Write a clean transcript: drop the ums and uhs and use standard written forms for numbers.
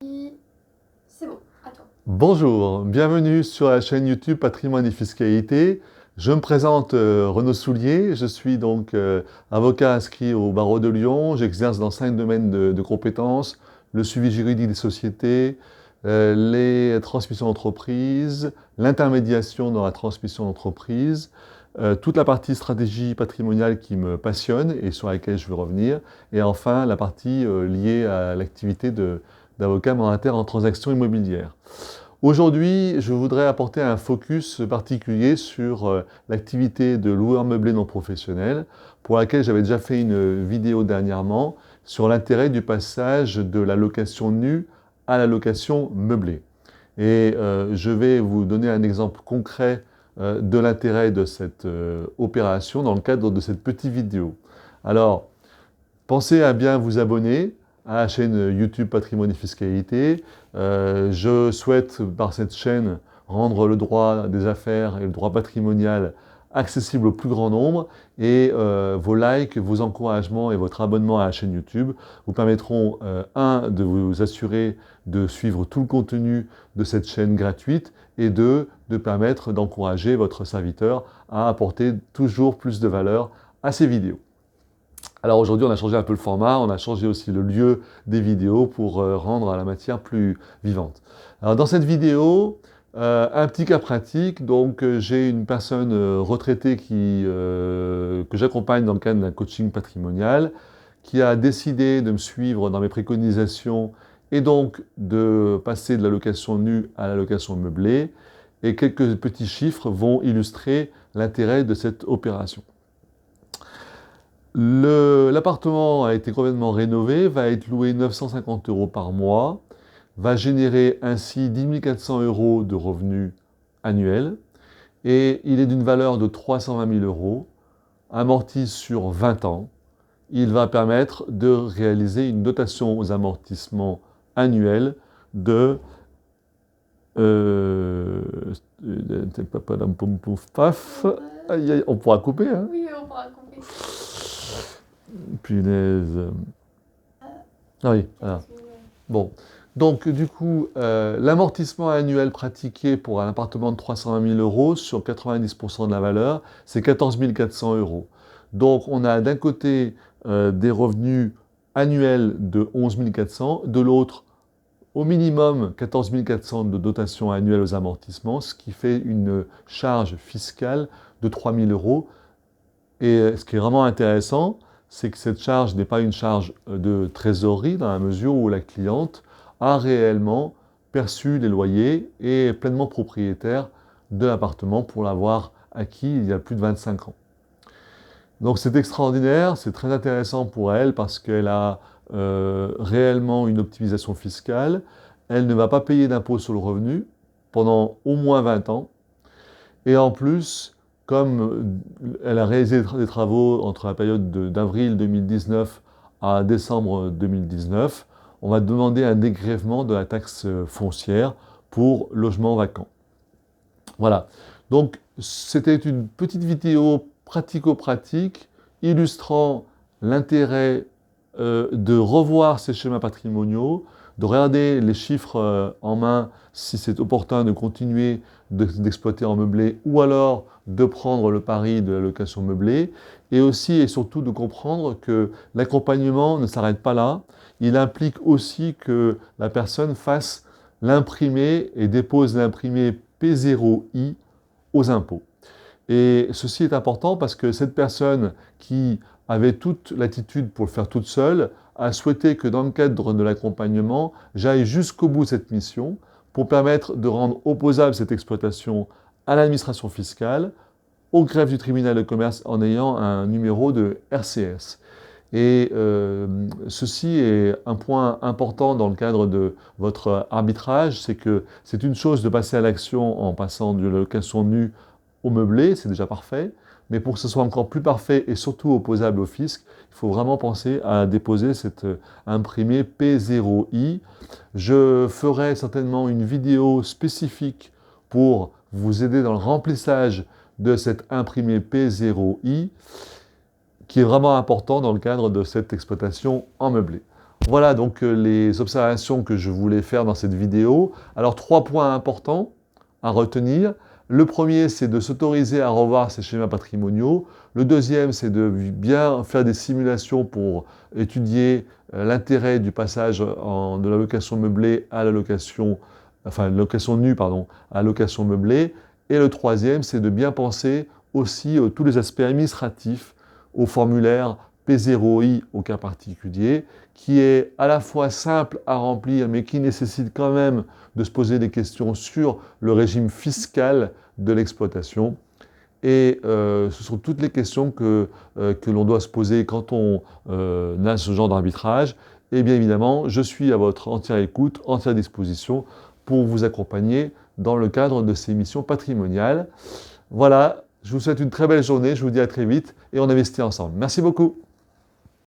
C'est bon, à toi. Bonjour, bienvenue sur la chaîne YouTube Patrimoine et Fiscalité. Je me présente Renaud Soulier, je suis donc avocat inscrit au barreau de Lyon. J'exerce dans 5 domaines de compétences: le suivi juridique des sociétés, les transmissions d'entreprise, l'intermédiation dans la transmission d'entreprise, toute la partie stratégie patrimoniale qui me passionne et sur laquelle je veux revenir, et enfin la partie liée à l'activité d'avocat mandataire en transactions immobilières. Aujourd'hui, je voudrais apporter un focus particulier sur l'activité de loueur meublé non professionnel, pour laquelle j'avais déjà fait une vidéo dernièrement sur l'intérêt du passage de la location nue à la location meublée. Et je vais vous donner un exemple concret de l'intérêt de cette opération dans le cadre de cette petite vidéo. Alors, pensez à bien vous abonner à la chaîne YouTube Patrimoine et Fiscalité. Je souhaite, par cette chaîne, rendre le droit des affaires et le droit patrimonial accessible au plus grand nombre. Et vos likes, vos encouragements et votre abonnement à la chaîne YouTube vous permettront, de vous assurer de suivre tout le contenu de cette chaîne gratuite, et de permettre d'encourager votre serviteur à apporter toujours plus de valeur à ses vidéos. Alors aujourd'hui, on a changé un peu le format, on a changé aussi le lieu des vidéos pour rendre la matière plus vivante. Alors dans cette vidéo, un petit cas pratique. Donc j'ai une personne retraitée que j'accompagne dans le cadre d'un coaching patrimonial, qui a décidé de me suivre dans mes préconisations et donc de passer de la location nue à la location meublée. Et quelques petits chiffres vont illustrer l'intérêt de cette opération. L'appartement a été complètement rénové, va être loué 950 € par mois, va générer ainsi 10 400 € de revenus annuels, et il est d'une valeur de 320 000 €, amorti sur 20 ans. Il va permettre de réaliser une dotation aux amortissements annuels de on pourra couper, hein? Oui, on pourra couper. Punaise. Ah oui, voilà. Bon. Donc, du coup, l'amortissement annuel pratiqué pour un appartement de 320 000 € sur 90% de la valeur, c'est 14 400 €. Donc, on a d'un côté des revenus annuels de 11 400, de l'autre, au minimum 14 400 de dotation annuelle aux amortissements, ce qui fait une charge fiscale de 3 000 €. Et ce qui est vraiment intéressant, c'est que cette charge n'est pas une charge de trésorerie, dans la mesure où la cliente a réellement perçu les loyers et est pleinement propriétaire de l'appartement pour l'avoir acquis il y a plus de 25 ans. Donc c'est extraordinaire, c'est très intéressant pour elle parce qu'elle a réellement une optimisation fiscale. Elle ne va pas payer d'impôt sur le revenu pendant au moins 20 ans. Et en plus, comme elle a réalisé des travaux entre la période d'avril 2019 à décembre 2019, on va demander un dégrèvement de la taxe foncière pour logements vacants. Voilà. Donc, c'était une petite vidéo pratico-pratique illustrant l'intérêt de revoir ces schémas patrimoniaux, de regarder les chiffres en main si c'est opportun de continuer d'exploiter en meublé, ou alors de prendre le pari de la location meublée, et aussi et surtout de comprendre que l'accompagnement ne s'arrête pas là. Il implique aussi que la personne fasse l'imprimé et dépose l'imprimé P0I aux impôts. Et ceci est important parce que cette personne qui avait toute l'attitude pour le faire toute seule a souhaité que dans le cadre de l'accompagnement, j'aille jusqu'au bout de cette mission pour permettre de rendre opposable cette exploitation à l'administration fiscale, au greffe du tribunal de commerce, en ayant un numéro de RCS. Et ceci est un point important dans le cadre de votre arbitrage, c'est que c'est une chose de passer à l'action en passant de la location nue au meublé, c'est déjà parfait, mais pour que ce soit encore plus parfait et surtout opposable au fisc, il faut vraiment penser à déposer cet imprimé P0I. Je ferai certainement une vidéo spécifique pour vous aider dans le remplissage de cet imprimé P0I, qui est vraiment important dans le cadre de cette exploitation en meublé. Voilà donc les observations que je voulais faire dans cette vidéo. Alors 3 points importants à retenir. Le premier, c'est de s'autoriser à revoir ces schémas patrimoniaux. Le deuxième, c'est de bien faire des simulations pour étudier l'intérêt du passage de la location meublée à la location, enfin location nue, pardon, à la location meublée. Et le troisième, c'est de bien penser aussi tous les aspects administratifs au formulaire P0I au cas particulier, qui est à la fois simple à remplir, mais qui nécessite quand même de se poser des questions sur le régime fiscal de l'exploitation. Et ce sont toutes les questions que l'on doit se poser quand on a ce genre d'arbitrage. Et bien évidemment, je suis à votre entière écoute, entière disposition pour vous accompagner dans le cadre de ces missions patrimoniales. Voilà, je vous souhaite une très belle journée, je vous dis à très vite et on investit ensemble. Merci beaucoup.